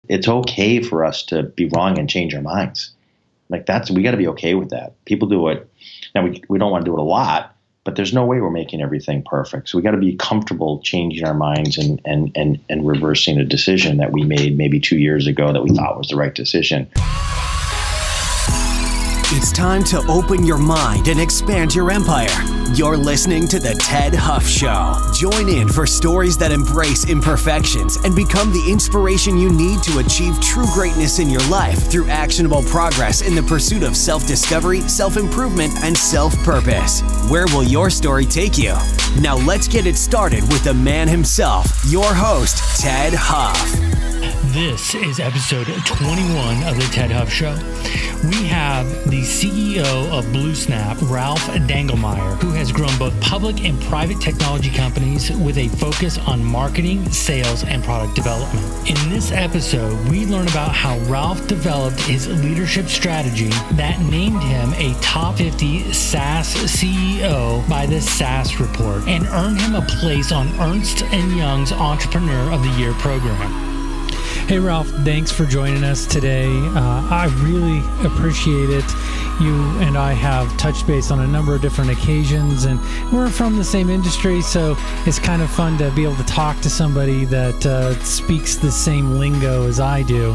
It's okay for us to be wrong and change our minds. We got to be okay with that. People do it. Now, we don't want to do it a lot, but there's no way we're making everything perfect. So we got to be comfortable changing our minds and reversing a decision that we made maybe 2 years ago that we thought was the right decision. It's time to open your mind and expand your empire. You're listening to The Ted Huff Show. Join in for stories that embrace imperfections and become the inspiration you need to achieve true greatness in your life through actionable progress in the pursuit of self-discovery, self-improvement, and self-purpose. Where will your story take you? Now let's get it started with the man himself, your host, Ted Huff. This is episode 21 of The Ted Huff Show. We have the CEO of BlueSnap, Ralph Dangelmaier, who has grown both public and private technology companies with a focus on marketing, sales, and product development. In this episode, we learn about how Ralph developed his leadership strategy that named him a top 50 SaaS CEO by the SaaS Report and earned him a place on Ernst & Young's Entrepreneur of the Year program. Hey, Ralph, thanks for joining us today. I really appreciate it. You and I have touched base on a number of different occasions, and we're from the same industry, so it's kind of fun to be able to talk to somebody that speaks the same lingo as I do.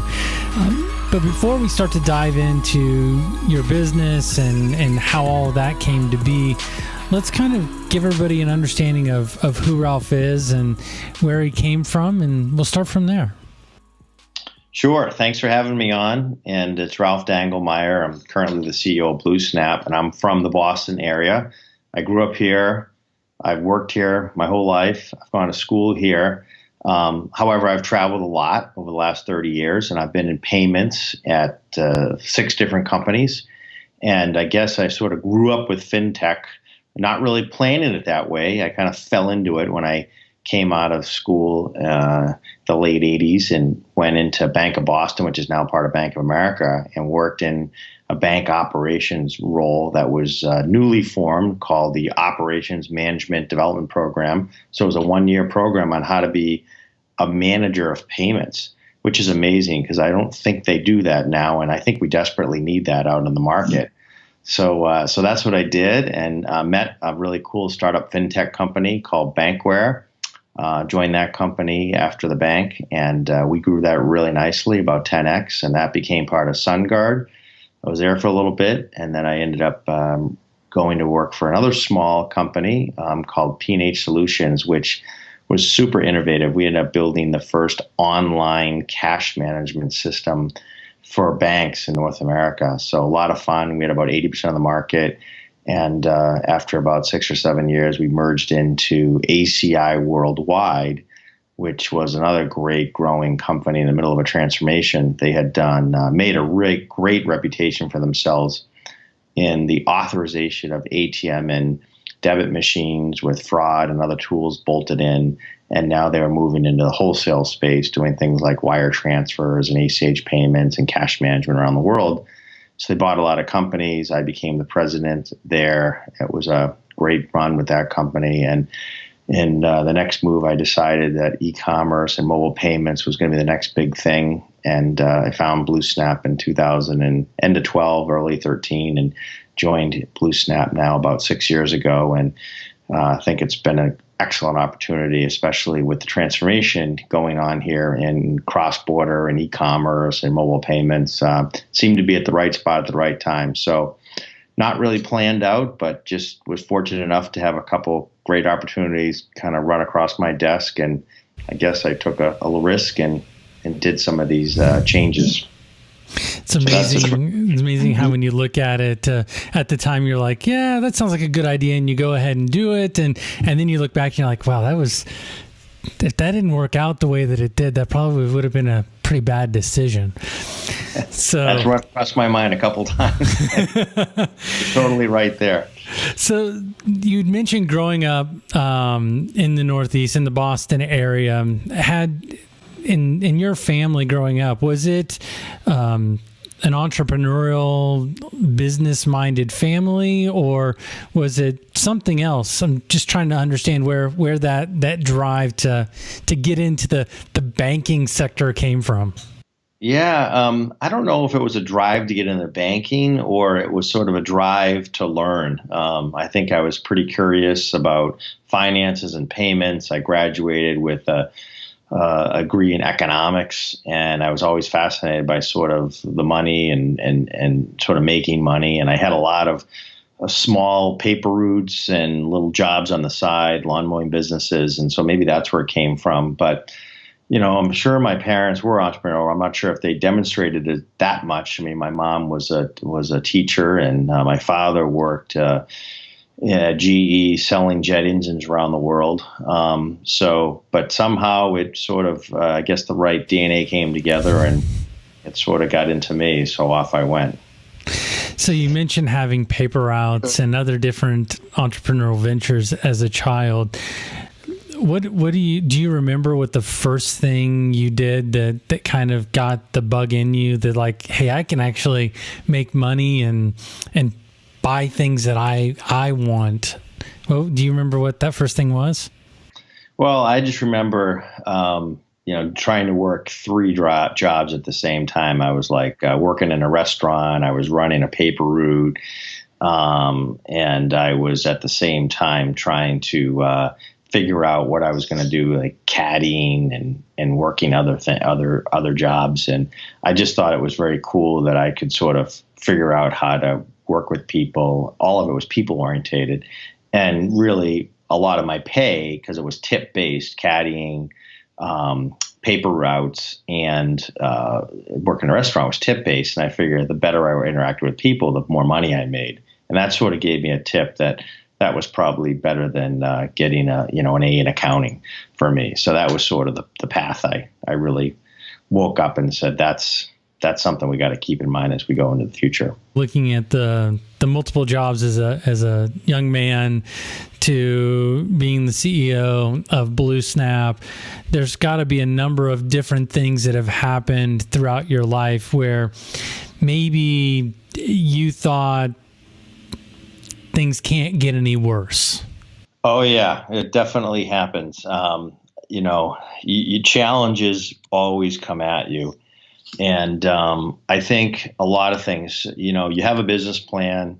But before we start to dive into your business and how all of that came to be, let's kind of give everybody an understanding of who Ralph is and where he came from, and we'll start from there. Sure. Thanks for having me on. And it's Ralph Dangelmaier. I'm currently the CEO of BlueSnap, and I'm from the Boston area. I grew up here. I've worked here my whole life. I've gone to school here. However, I've traveled a lot over the last 30 years, and I've been in payments at 6 different companies. And I guess I sort of grew up with fintech, not really planning it that way. I kind of fell into it when I came out of school the late 80s and went into Bank of Boston, which is now part of Bank of America, and worked in a bank operations role that was newly formed called the Operations Management Development Program. So it was a 1-year program on how to be a manager of payments, which is amazing because I don't think they do that now, and I think we desperately need that out in the market. So that's what I did, and met a really cool startup fintech company called Bankware. Joined that company after the bank, and we grew that really nicely, about 10x, and that became part of SunGard. I was there for a little bit, and then I ended up going to work for another small company called P&H Solutions, which was super innovative. We ended up building the first online cash management system for banks in North America. So a lot of fun. We had about 80% of the market. And after about 6 or 7 years, we merged into ACI Worldwide, which was another great growing company in the middle of a transformation. They had made a great reputation for themselves in the authorization of ATM and debit machines with fraud and other tools bolted in. And now they're moving into the wholesale space, doing things like wire transfers and ACH payments and cash management around the world. So they bought a lot of companies. I became the president there. It was a great run with that company. And in the next move, I decided that e-commerce and mobile payments was going to be the next big thing. And I found BlueSnap in 2000 and end of 12, early 13, and joined BlueSnap now about 6 years ago. And I think it's been an excellent opportunity, especially with the transformation going on here in cross-border and e-commerce and mobile payments. Seemed to be at the right spot at the right time. So not really planned out, but just was fortunate enough to have a couple great opportunities kind of run across my desk. And I guess I took a little risk and did some of these changes. It's amazing. It's amazing how when you look at it at the time, you're like, yeah, that sounds like a good idea. And you go ahead and do it. And then you look back and you're like, wow, if that didn't work out the way that it did, that probably would have been a pretty bad decision. So that's what crossed my mind a couple times. Totally right there. So you'd mentioned growing up in the Northeast, in the Boston area. In your family growing up, was it an entrepreneurial, business-minded family, or was it something else? I'm just trying to understand where that drive to get into the banking sector came from. I don't know if it was a drive to get into banking or it was sort of a drive to learn. I think I was pretty curious about finances and payments. I graduated with a degree in economics, and I was always fascinated by sort of the money and sort of making money. And I had a lot of small paper routes and little jobs on the side, lawn mowing businesses. And so maybe that's where it came from. But I'm sure my parents were entrepreneurial. I'm not sure if they demonstrated it that much. I mean, my mom was a teacher, and my father worked at GE selling jet engines around the world. But somehow it sort of, I guess the right DNA came together, and it sort of got into me. So off I went. So you mentioned having paper routes and other different entrepreneurial ventures as a child. What do you remember what the first thing you did that kind of got the bug in you that like, hey, I can actually make money and buy things that I want? Well, do you remember what that first thing was? Well, I just remember, trying to work 3 jobs at the same time. I was like working in a restaurant, I was running a paper route, and I was at the same time trying to figure out what I was going to do, like caddying and working other jobs. And I just thought it was very cool that I could sort of figure out how to work with people. All of it was people orientated, and really a lot of my pay, because it was tip based, caddying, paper routes, and working in a restaurant was tip based. And I figured the better I interacted with people, the more money I made. And that sort of gave me a tip that was probably better than getting an A in accounting for me. So that was sort of the path I really woke up and said, that's something we got to keep in mind as we go into the future. Looking at the multiple jobs as a young man to being the CEO of BlueSnap, there's got to be a number of different things that have happened throughout your life where maybe you thought things can't get any worse. Oh yeah, it definitely happens. Challenges always come at you. And I think a lot of things, you have a business plan.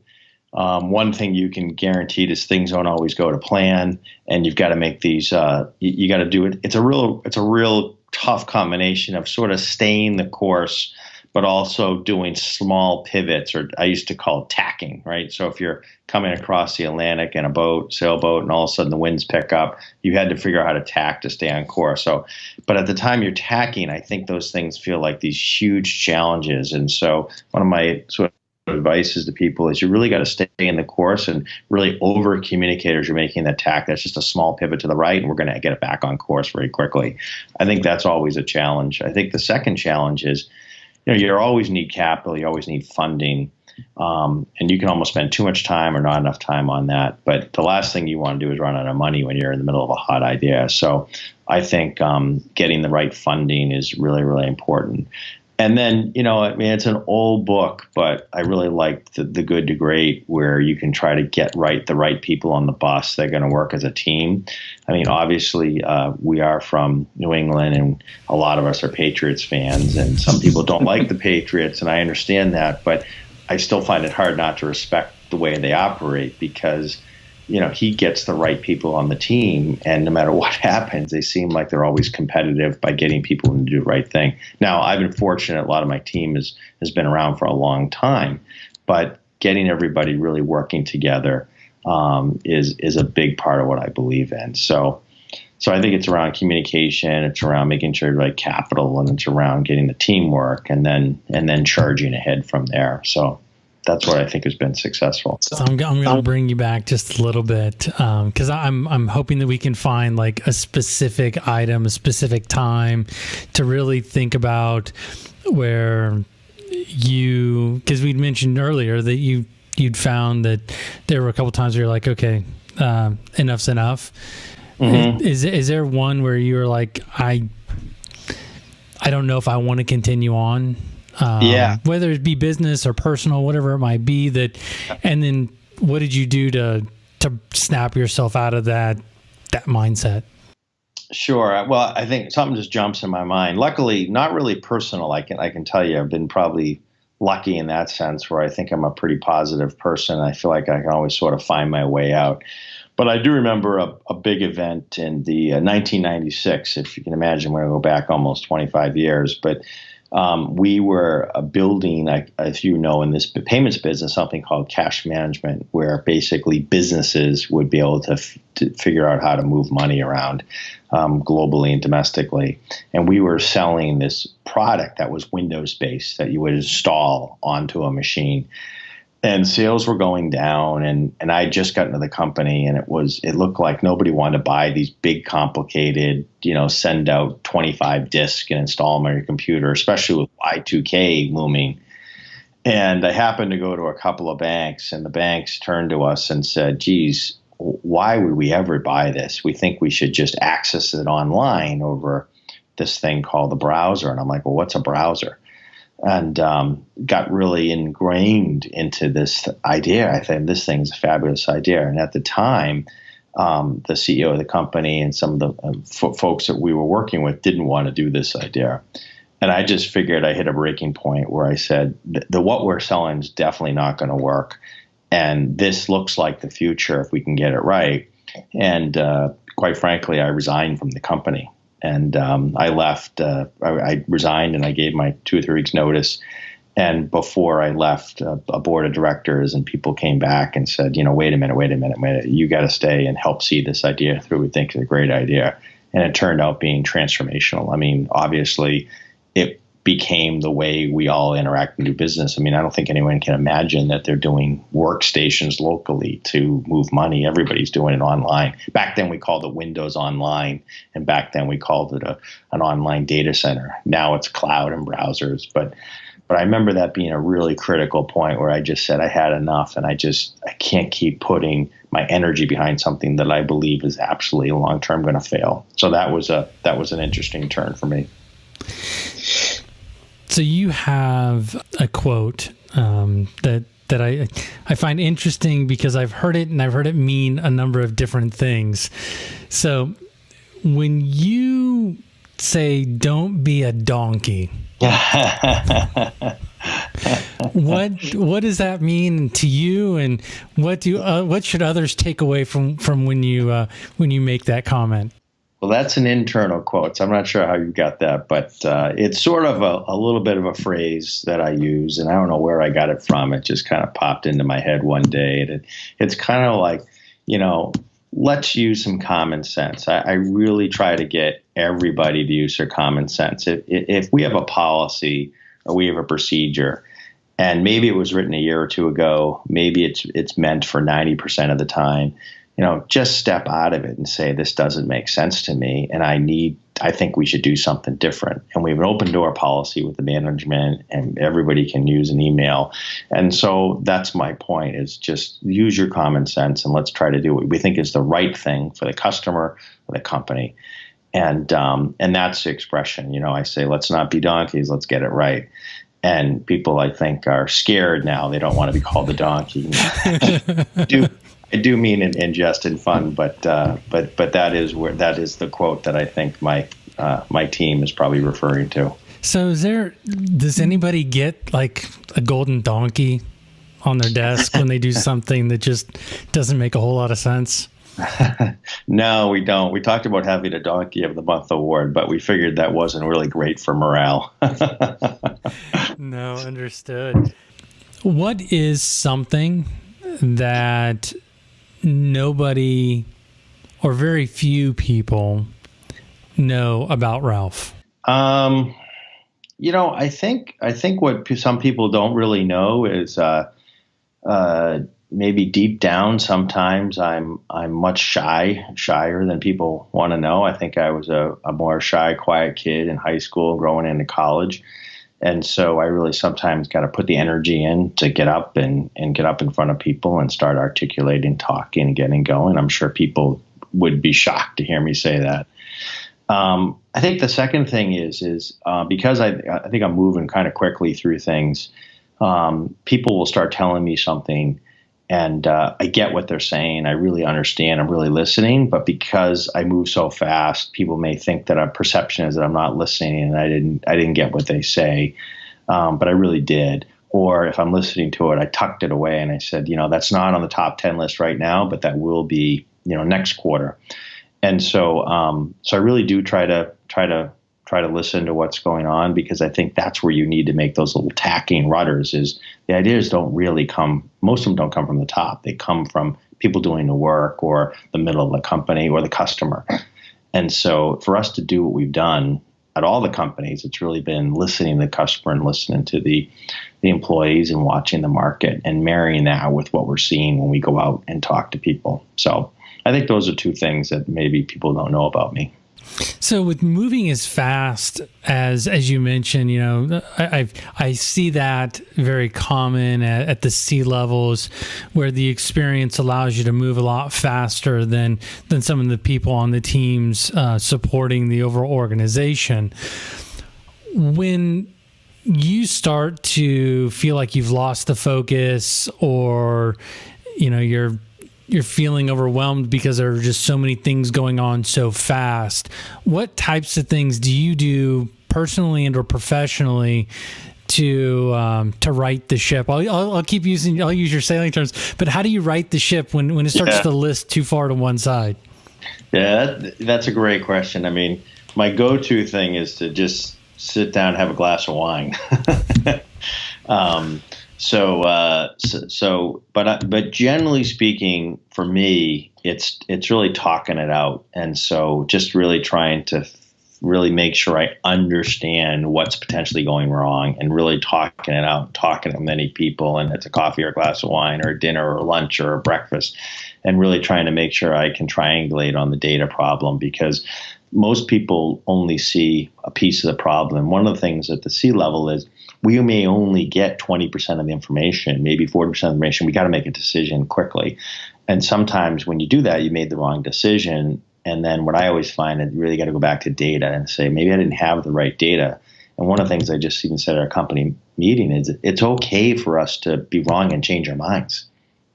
One thing you can guarantee is things don't always go to plan, and you've got to make these, you got to do it. It's a real tough combination of sort of staying the course, but also doing small pivots, or I used to call it tacking, right? So if you're coming across the Atlantic in a sailboat, and all of a sudden the winds pick up, you had to figure out how to tack to stay on course. So, but at the time you're tacking, I think those things feel like these huge challenges. And so one of my sort of advices to people is you really got to stay in the course and really over communicate as you're making that tack. That's just a small pivot to the right, and we're going to get it back on course very quickly. I think that's always a challenge. I think the second challenge is, you always need capital, you always need funding, and you can almost spend too much time or not enough time on that. But the last thing you want to do is run out of money when you're in the middle of a hot idea. So I think getting the right funding is really, really important. And then, it's an old book, but I really like the Good to Great, where you can try to get the right people on the bus. They're going to work as a team. I mean, obviously, we are from New England, and a lot of us are Patriots fans, and some people don't like the Patriots, and I understand that, but I still find it hard not to respect the way they operate, because he gets the right people on the team, and no matter what happens, they seem like they're always competitive by getting people to do the right thing. Now, I've been fortunate. A lot of my team has been around for a long time, but getting everybody really working together is a big part of what I believe in. So I think it's around communication, it's around making sure you have capital, and it's around getting the teamwork, and then charging ahead from there. So that's what I think has been successful. So I'm going to bring you back just a little bit, because I'm hoping that we can find a specific item, a specific time to really think about where because we'd mentioned earlier that you'd found that there were a couple times where you're like, okay, enough's enough. Mm-hmm. Is there one where you were like, I don't know if I want to continue on? Whether it be business or personal, whatever it might be, and then what did you do to snap yourself out of that mindset? Sure. Well, I think something just jumps in my mind. Luckily, not really personal. I can tell you, I've been probably lucky in that sense, where I think I'm a pretty positive person. I feel like I can always sort of find my way out. But I do remember a big event in the 1996, if you can imagine. We're going to go back almost 25 years. But we were building, as you know, in this payments business, something called cash management, where basically businesses would be able to figure out how to move money around globally and domestically. And we were selling this product that was Windows-based that you would install onto a machine. And sales were going down, and I had just gotten into the company, and it looked like nobody wanted to buy these big, complicated, send out 25 disks and install them on your computer, especially with Y2K looming. And I happened to go to a couple of banks, and the banks turned to us and said, geez, why would we ever buy this? We think we should just access it online over this thing called the browser. And I'm like, well, what's a browser? And got really ingrained into this idea. I think this thing's a fabulous idea. And at the time, the CEO of the company and some of the folks that we were working with didn't want to do this idea. And I just figured I hit a breaking point where I said, what we're selling is definitely not going to work. And this looks like the future if we can get it right. And quite frankly, I resigned from the company. And I left, I resigned, and I gave my 2 or 3 weeks notice. And before I left, a board of directors and people came back and said, wait a minute, you got to stay and help see this idea through. We think it's a great idea. And it turned out being transformational. I mean, obviously, it became the way we all interact and do business. I mean, I don't think anyone can imagine that they're doing workstations locally to move money. Everybody's doing it online. Back then we called it Windows Online, and back then we called it an online data center. Now it's cloud and browsers. But I remember that being a really critical point where I just said I had enough, and I can't keep putting my energy behind something that I believe is absolutely long term going to fail. So that was an interesting turn for me. So you have a quote that I find interesting because I've heard it, and I've heard it mean a number of different things. So when you say "don't be a donkey," what does that mean to you, and what should others take away from when you make that comment? Well, that's an internal quote, so I'm not sure how you got that, but it's sort of a little bit of a phrase that I use, and I don't know where I got it from. It just kind of popped into my head one day. And it's kind of like, let's use some common sense. I really try to get everybody to use their common sense. If we have a policy or we have a procedure, and maybe it was written a year or two ago, maybe it's meant for 90% of the time, just step out of it and say, this doesn't make sense to me, and I think we should do something different. And we have an open door policy with the management, and everybody can use an email. And so that's my point, is just use your common sense, and let's try to do what we think is the right thing for the customer, for the company. And that's the expression. I say, let's not be donkeys, let's get it right. And people, I think, are scared now. They don't want to be called a donkey. I do mean it in jest and fun, but that is the quote that I think my team is probably referring to. So does anybody get like a golden donkey on their desk when they do something that just doesn't make a whole lot of sense? No, we don't. We talked about having a Donkey of the Month award, but we figured that wasn't really great for morale. No, understood. What is something that nobody or very few people know about Ralph? I think what some people don't really know is maybe deep down sometimes I'm much shyer than people want to know. I think I was a more shy, quiet kid in high school, growing into college. And so I really sometimes got to put the energy in to get up and get up in front of people and start articulating, talking, and getting going. I'm sure people would be shocked to hear me say that. I think the second thing is because I think I'm moving kind of quickly through things, people will start telling me something, And I get what they're saying. I really understand. I'm really listening. But because I move so fast, people may think that a perception is that I'm not listening and I didn't get what they say. But I really did. Or if I'm listening to it, I tucked it away and I said, that's not on the top 10 list right now, but that will be, next quarter. And so I really do try to listen to what's going on, because I think that's where you need to make those little tacking rudders. Is the ideas don't really come, most of them don't come from the top. They come from people doing the work or the middle of the company or the customer. And so for us to do what we've done at all the companies, it's really been listening to the customer and listening to the employees and watching the market and marrying that with what we're seeing when we go out and talk to people. So I think those are two things that maybe people don't know about me. So with moving as fast as you mentioned, I see that very common at the C levels, where the experience allows you to move a lot faster than some of the people on the teams supporting the overall organization. When you start to feel like you've lost the focus, or you're feeling overwhelmed because there are just so many things going on so fast, what types of things do you do personally and or professionally to right the ship? I'll use your sailing terms, but how do you right the ship when it starts to list too far to one side? Yeah, that's a great question. I mean, my go-to thing is to just sit down and have a glass of wine. But generally speaking, for me, it's really talking it out. And so just really trying to really make sure I understand what's potentially going wrong, and really talking it out, talking to many people, and it's a coffee or a glass of wine or a dinner or lunch or a breakfast, and really trying to make sure I can triangulate on the data problem, because most people only see a piece of the problem. One of the things at the C level is we may only get 20% of the information, maybe 40% of the information. We got to make a decision quickly. And sometimes when you do that, you made the wrong decision. And then what I always find is you really got to go back to data and say, maybe I didn't have the right data. And one of the things I just even said at our company meeting is it's okay for us to be wrong and change our minds.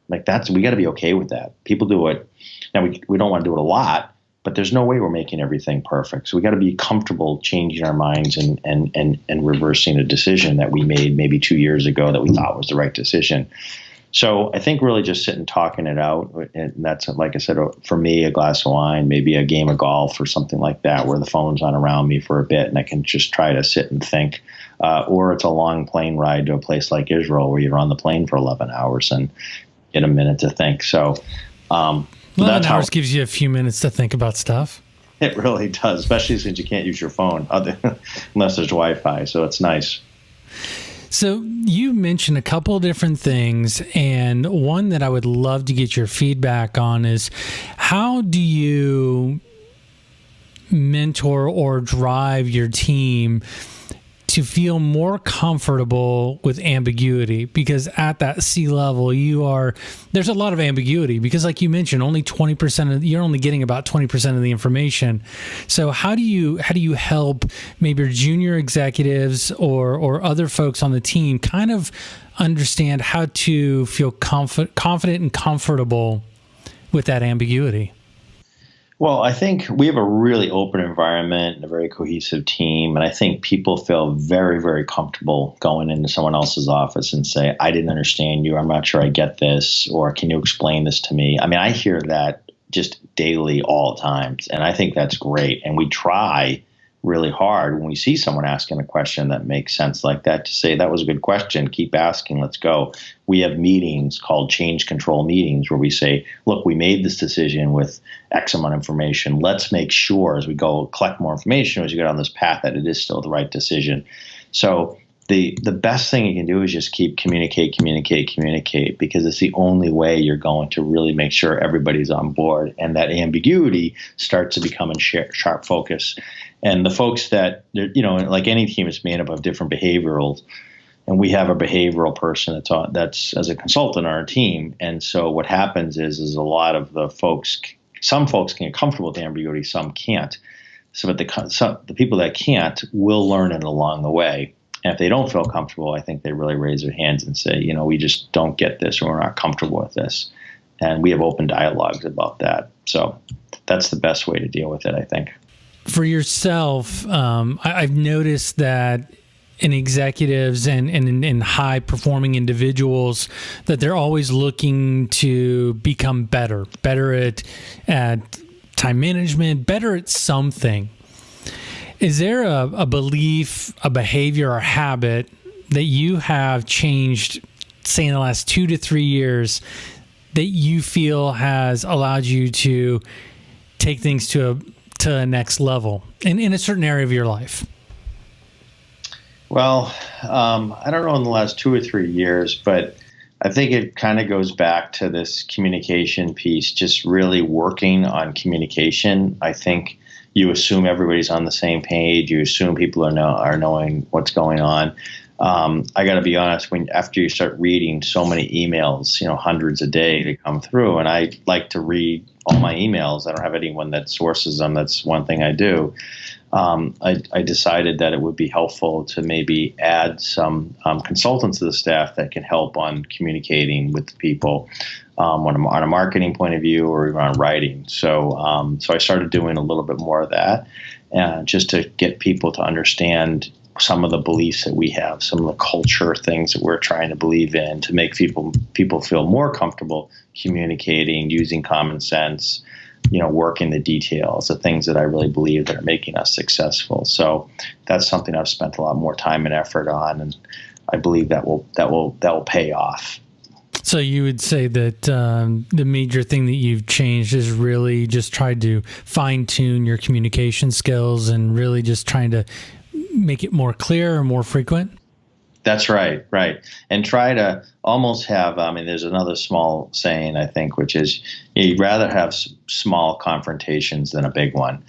We got to be okay with that. People do it. Now we don't want to do it a lot, but there's no way we're making everything perfect. So we got to be comfortable changing our minds and reversing a decision that we made maybe 2 years ago that we thought was the right decision. So I think really just sitting talking it out, and that's, like I said, for me, a glass of wine, maybe a game of golf or something like that, where the phone's not around me for a bit and I can just try to sit and think. Or it's a long plane ride to a place like Israel where you're on the plane for 11 hours and get a minute to think. So 11 hours gives you a few minutes to think about stuff. It really does, especially since you can't use your phone unless there's Wi-Fi. So it's nice. So you mentioned a couple of different things, and one that I would love to get your feedback on is, how do you mentor or drive your team to feel more comfortable with ambiguity? Because at that C level, there's a lot of ambiguity, because like you mentioned, you're only getting about 20% of the information. So how do you help maybe your junior executives or other folks on the team kind of understand how to feel confident and comfortable with that ambiguity? Well, I think we have a really open environment and a very cohesive team. And I think people feel very, very comfortable going into someone else's office and say, I didn't understand you. I'm not sure I get this. Or can you explain this to me? I mean, I hear that just daily, all the time. And I think that's great. And we try really hard when we see someone asking a question that makes sense like that to say, that was a good question. Keep asking. Let's go. We have meetings called change control meetings where we say, look, we made this decision with X amount of information. Let's make sure as we go collect more information, as you get on this path, that it is still the right decision. So the best thing you can do is just keep communicate, because it's the only way you're going to really make sure everybody's on board, and that ambiguity starts to become in sharp focus. And the folks that, like any team, is made up of different behaviorals. And we have a behavioral person that's as a consultant on our team. And so what happens is a lot of the folks, some folks can get comfortable with ambiguity, some can't. So but the people that can't will learn it along the way. And if they don't feel comfortable, I think they really raise their hands and say, we just don't get this, or we're not comfortable with this. And we have open dialogues about that. So that's the best way to deal with it, I think. For yourself, I've noticed that in executives and in high-performing individuals, that they're always looking to become better at time management, better at something. Is there a belief, a behavior, or habit that you have changed, say, in the last 2 to 3 years that you feel has allowed you to take things to a next level in a certain area of your life? Well, I don't know in the last 2 or 3 years, but I think it kind of goes back to this communication piece, just really working on communication. I think you assume everybody's on the same page. You assume people are knowing what's going on. I got to be honest, after you start reading so many emails, hundreds a day that come through, and I like to read all my emails. I don't have anyone that sources them. That's one thing I do. I decided that it would be helpful to maybe add some consultants to the staff that can help on communicating with the people on a marketing point of view or even on writing. So I started doing a little bit more of that, just to get people to understand some of the beliefs that we have, some of the culture things that we're trying to believe in, to make people feel more comfortable communicating, using common sense, working the details, the things that I really believe that are making us successful. So that's something I've spent a lot more time and effort on, and I believe that will pay off. So you would say that the major thing that you've changed is really just tried to fine tune your communication skills and really just trying to make it more clear or more frequent? That's right. And try to almost have, there's another small saying, I think, which is you'd rather have small confrontations than a big one.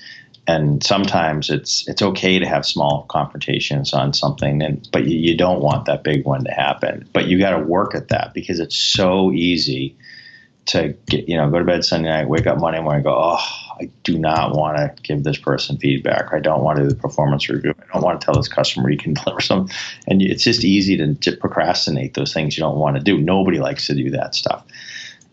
And sometimes it's okay to have small confrontations on something, but you don't want that big one to happen. But you got to work at that, because it's so easy to get, go to bed Sunday night, wake up Monday morning, and go, I do not want to give this person feedback. I don't want to do the performance review. I don't want to tell this customer you can deliver something. And it's just easy to procrastinate those things you don't want to do. Nobody likes to do that stuff.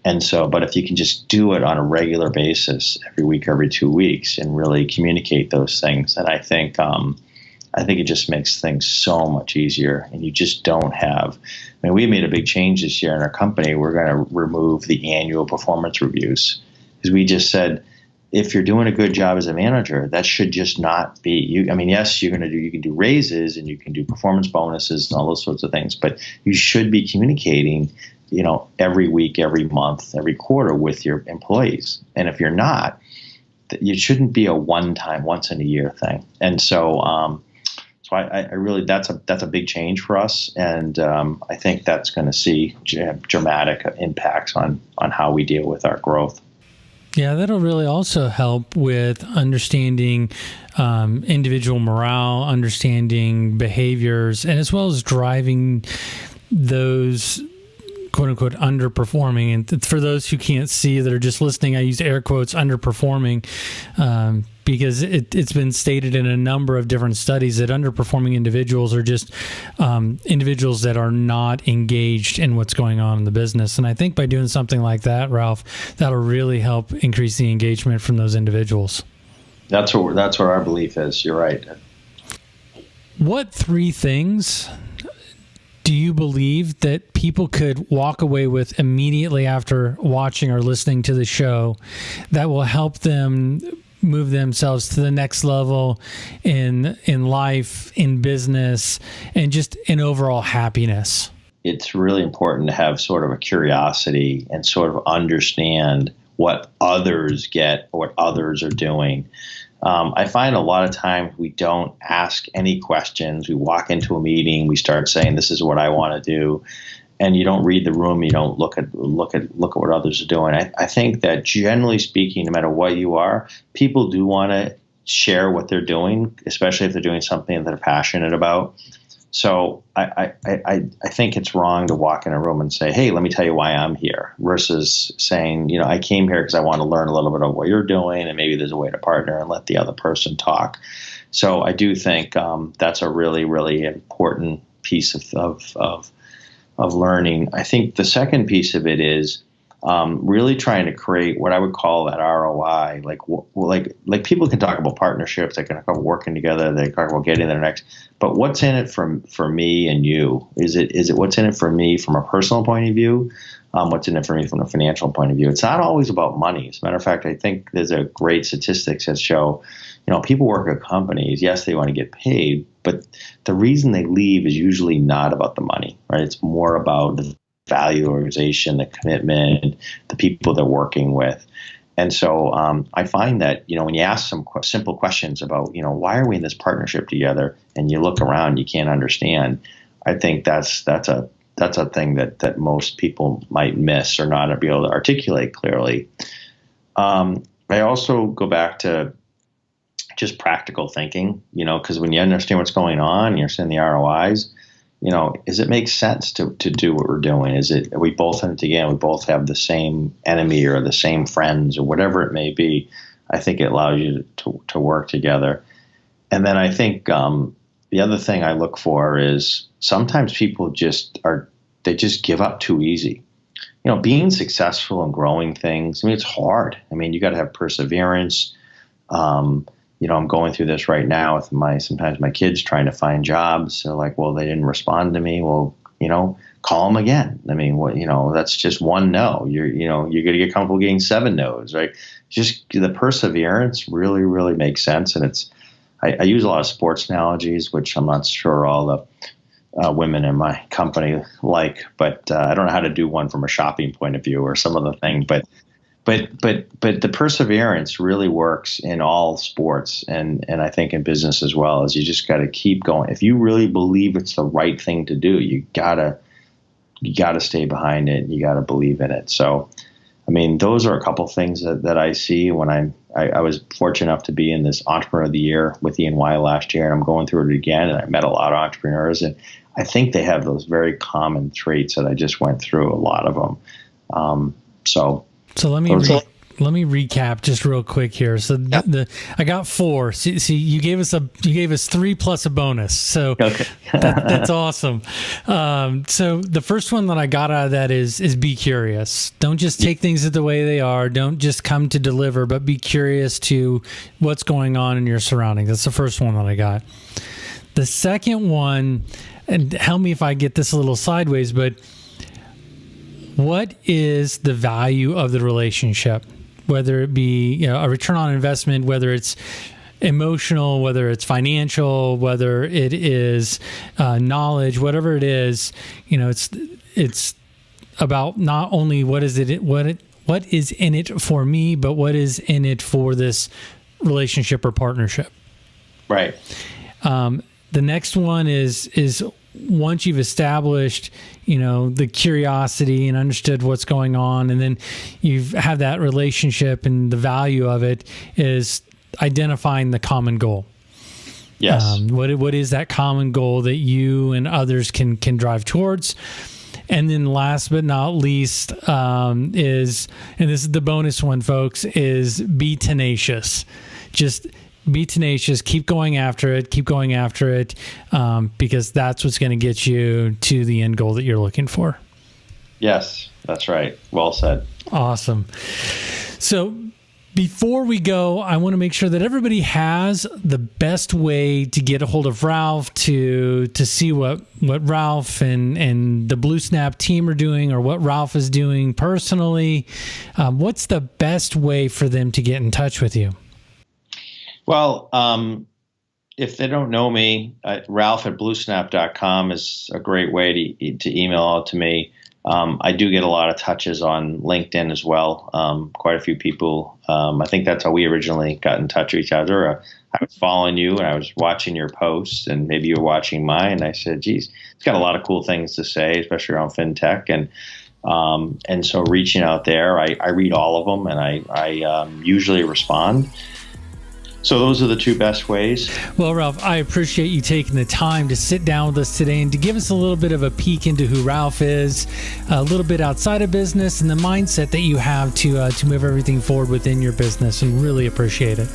And so, but if you can just do it on a regular basis, every week, every 2 weeks, and really communicate those things, and I think it just makes things so much easier. And you just don't have, we made a big change this year in our company. We're going to remove the annual performance reviews, because we just said, if you're doing a good job as a manager, that should just not be you. Yes, you can do raises and you can do performance bonuses and all those sorts of things, but you should be communicating, every week, every month, every quarter with your employees. And if you're not, it shouldn't be a one-time, once in a year thing. And so, I really, that's a big change for us, and I think that's going to see dramatic impacts on how we deal with our growth. Yeah, that'll really also help with understanding individual morale, understanding behaviors, and as well as driving those quote unquote underperforming. And for those who can't see that are just listening, I use air quotes underperforming because it's been stated in a number of different studies that underperforming individuals are just individuals that are not engaged in what's going on in the business. And I think by doing something like that, Ralph, that'll really help increase the engagement from those individuals. That's what our belief is. You're right. What 3 things do you believe that people could walk away with immediately after watching or listening to the show that will help them move themselves to the next level in life, in business, and just in overall happiness? It's really important to have sort of a curiosity and sort of understand what others get or what others are doing. I find a lot of times we don't ask any questions. We walk into a meeting, we start saying, this is what I want to do. And you don't read the room. You don't look at what others are doing. I think that generally speaking, no matter what you are, people do want to share what they're doing, especially if they're doing something that they're passionate about. So I think it's wrong to walk in a room and say, hey, let me tell you why I'm here, versus saying, I came here because I want to learn a little bit of what you're doing, and maybe there's a way to partner and let the other person talk. So I do think that's a really, really important piece of learning. I think the second piece of it is really trying to create what I would call that ROI. Like people can talk about partnerships, they can talk about working together, they talk about getting their next. But what's in it for me and you? Is it what's in it for me from a personal point of view? What's in it for me from a financial point of view? It's not always about money. As a matter of fact, I think there's a great statistics that show, people work at companies. Yes, they want to get paid, but the reason they leave is usually not about the money, right? It's more about the value organization, the commitment, the people they're working with. And so I find that, when you ask some simple questions about, why are we in this partnership together, and you look around, you can't understand, I think that's a thing that most people might miss or not be able to articulate clearly. I also go back to just practical thinking, because when you understand what's going on, you understand the ROIs, does it make sense to do what we're doing? Are we both in it together? We both have the same enemy or the same friends or whatever it may be. I think it allows you to work together. And then I think the other thing I look for is sometimes people just give up too easy. Being successful and growing things, it's hard. You got to have perseverance. I'm going through this right now with sometimes my kids trying to find jobs. They're like, well, they didn't respond to me. Well, call them again. That's just one no. You're going to get comfortable getting 7 no's, right? Just the perseverance really, really makes sense. And I use a lot of sports analogies, which I'm not sure all the women in my company but I don't know how to do one from a shopping point of view or some other thing, but the perseverance really works in all sports, and I think in business as well. Is you just got to keep going. If you really believe it's the right thing to do, you gotta stay behind it. You gotta believe in it. So, those are a couple things that I see when I was fortunate enough to be in this Entrepreneur of the Year with E&Y last year, and I'm going through it again. And I met a lot of entrepreneurs, and I think they have those very common traits that I just went through. A lot of them. So let me recap just real quick here. So I got 4. See, you gave us 3 plus a bonus. So okay. That's awesome. So the first one that I got out of that is be curious. Don't just take things the way they are. Don't just come to deliver, but be curious to what's going on in your surroundings. That's the first one that I got. The second one, and help me if I get this a little sideways, but what is the value of the relationship? Whether it be a return on investment, whether it's emotional, whether it's financial, whether it is knowledge, whatever it is, it's about not only what is in it for me, but what is in it for this relationship or partnership. Right. The next one is once you've established, the curiosity and understood what's going on, and then you've had that relationship, and the value of it is identifying the common goal. Yes. What is that common goal that you and others can drive towards? And then last but not least is, and this is the bonus one, folks, is be tenacious. Just be tenacious, keep going after it, because that's what's going to get you to the end goal that you're looking for. Yes, that's right. Well said. Awesome. So before we go, I want to make sure that everybody has the best way to get a hold of Ralph, to see what Ralph and the BlueSnap team are doing, or what Ralph is doing personally. What's the best way for them to get in touch with you? Well, if they don't know me, Ralph@BlueSnap.com is a great way to email out to me. I do get a lot of touches on LinkedIn as well. Quite a few people. I think that's how we originally got in touch with each other. I was following you and I was watching your posts, and maybe you were watching mine. And I said, geez, it's got a lot of cool things to say, especially around fintech. And so reaching out there, I read all of them, and I usually respond. So those are the two best ways. Well, Ralph, I appreciate you taking the time to sit down with us today and to give us a little bit of a peek into who Ralph is, a little bit outside of business, and the mindset that you have to move everything forward within your business, and really appreciate it.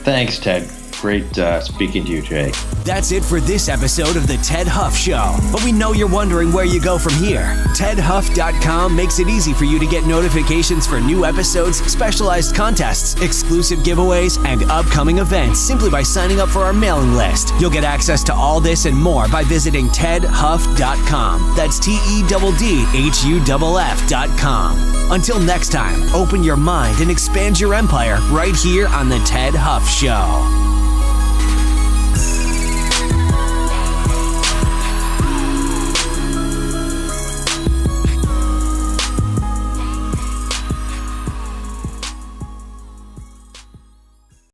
Thanks, Ted. Great speaking to you, Jay. That's it for this episode of The Ted Huff Show. But we know you're wondering where you go from here. TedHuff.com makes it easy for you to get notifications for new episodes, specialized contests, exclusive giveaways, and upcoming events simply by signing up for our mailing list. You'll get access to all this and more by visiting TedHuff.com. That's TedHuff.com. Until next time, open your mind and expand your empire right here on The Ted Huff Show.